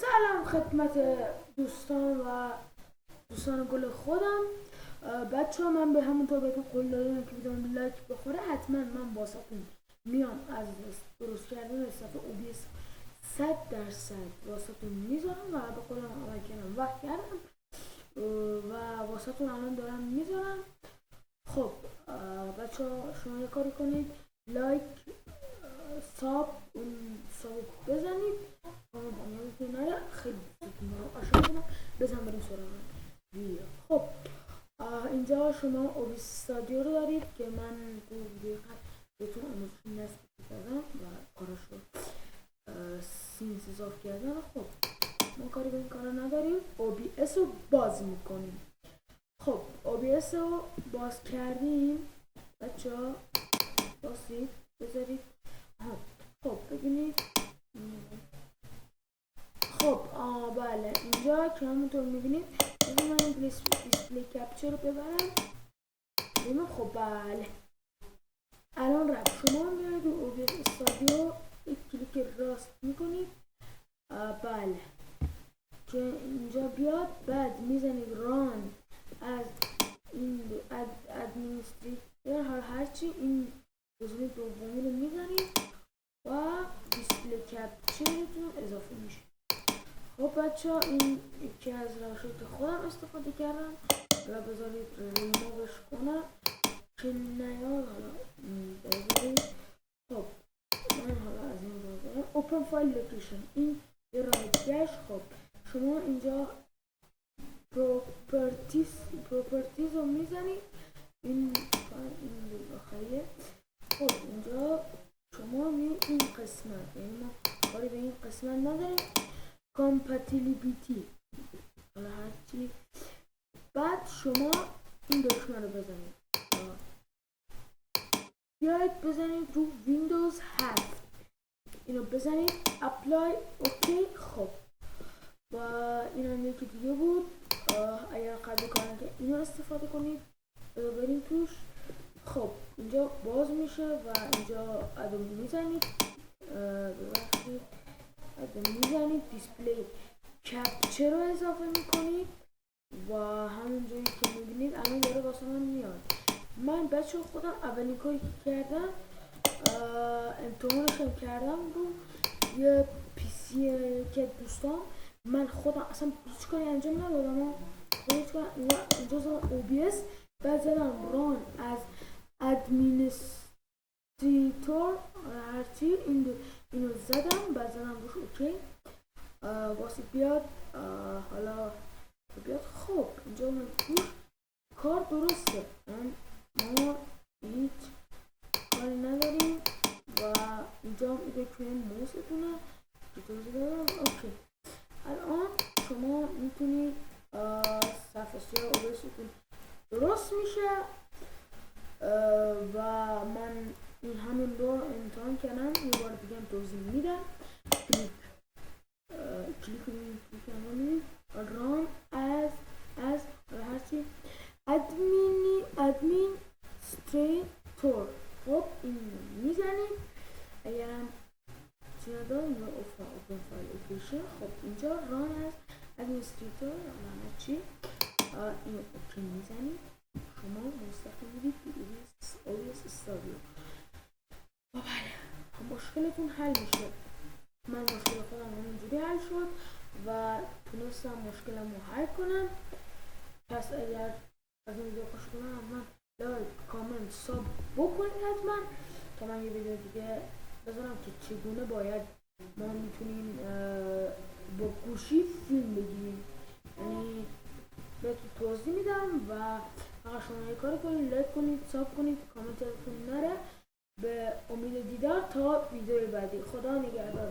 سلام خدمت دوستان و دوستان گل خودم. بچه ها من به همونطور بهتون قول دادم که ویدیوم لایک بخوره حتما من واسهتون میام از درست کردن صفحه OBS 100% واسهتون میذارم و به قولم عمل کردم وقت کردم و واسهتون الان دارم میذارم. خب بچه ها شما یه کاری کنید، لایک اون ساب بزنید، یادتون نره. خیلی دوستتون دارم، عاشق کنم. بزن بریم سراغ ویدیو. خب اینجا شما OBS استودیو رو دارید که من تو ویدیو قبل بهتون آموزش نصب کردم و کارش رو سینس اضافه کردم. خب ما کاری به این کارا نداریم، OBS رو باز میکنیم. خب OBS رو باز کردیم بچه ها، باسید بذارید. خب ببینید، خب بله اینجا که همونطور میبینید من این دیسپلی کپچر رو ببرم. خب بله الان رفت. شما میاید رو OBS استودیو یک کلیک راست میکنید، بله که اینجا بیاد، بعد میزنید ران از این ادمینستریتور هرچی، این گزینه دومی رو میزنید و دیسپلی کپچرتون اضافه میشه. خب بچه ها این یکی از روشات خودم استفاده کردم و بذارید ریمووش کنم که نیاد. حالا بذارید خب من حالا از این بذارم اوپن فایل لوکیشن، این یه راه دیگهش. خب شما اینجا پروپرتیز رو میزنید، این آخریه. خب اینجا شما میید این قسمت، یعنی ما کاری به این قسمت نداریم، کامپتیبیلیتی حالا هرچی. بعد شما این دکمه رو بزنید، بیاید بزنید رو ویندوز 7 اینو بزنید اپلای اوکی. خب و این هم یکی دیگه بود. اگر قبل کارن که اینو استفاده کنید بریم توش. خب اینجا باز میشه و اینجا ادم میزنید، ببخشید ادم میزنید، دیسپلی کپچر رو اضافه میکنید و همون جایی که میبینید الان داره واسه من میاد. من بچه خودم اولین کاری که کردم امتحانشم کردم رو یه پیسی که دوستان، من خودم اصلا هیچ کاری انجام ندادم، اینجا زدم OBS، بعد زدم ران از ادمینستریتور هرچی، اینو زدم، بعد زدم روش اوکی واسه بیاد. حالا بیاد. خب اینجا من توش کار درسته، ما هیچ کاری نداریم و اینجا ایده که موستونه که توضیح دارم. اوکی الان شما میتونید صفحه سیاه OBSتون درست میشه و من این همین رو امتحان کردم، یه بار دیگه هم توضیح میدم. کلیک کنید ران از هرچی ادمینستریتور. خب این میزنید، اگرم چی ندارم یا اوپن فایل لوکیشن. خب اینجا ران از ادمینستریتور هرچی این اوکی میزنید، شما مستقیم میدید OBS استودیو و بله مشکلتون حل میشه. من مشکل خودم همینجوری حل شد و تونستم مشکلم رو حل کنم. پس اگر از این ویدیو خوش کنم حتما لایک کامنت ساب بکنید حتما تا من یه ویدیو دیگه بذارم که چگونه باید ما میتونیم با گوشی فیلم بگیریم، یعنی بهتون توضیح میدم و فقط شما یه کاری کنید، لایک کنید، ساب کنید، کامنت یادتون نره. به امید دیدار تا ویدیو بعدی. خدا نگهدار.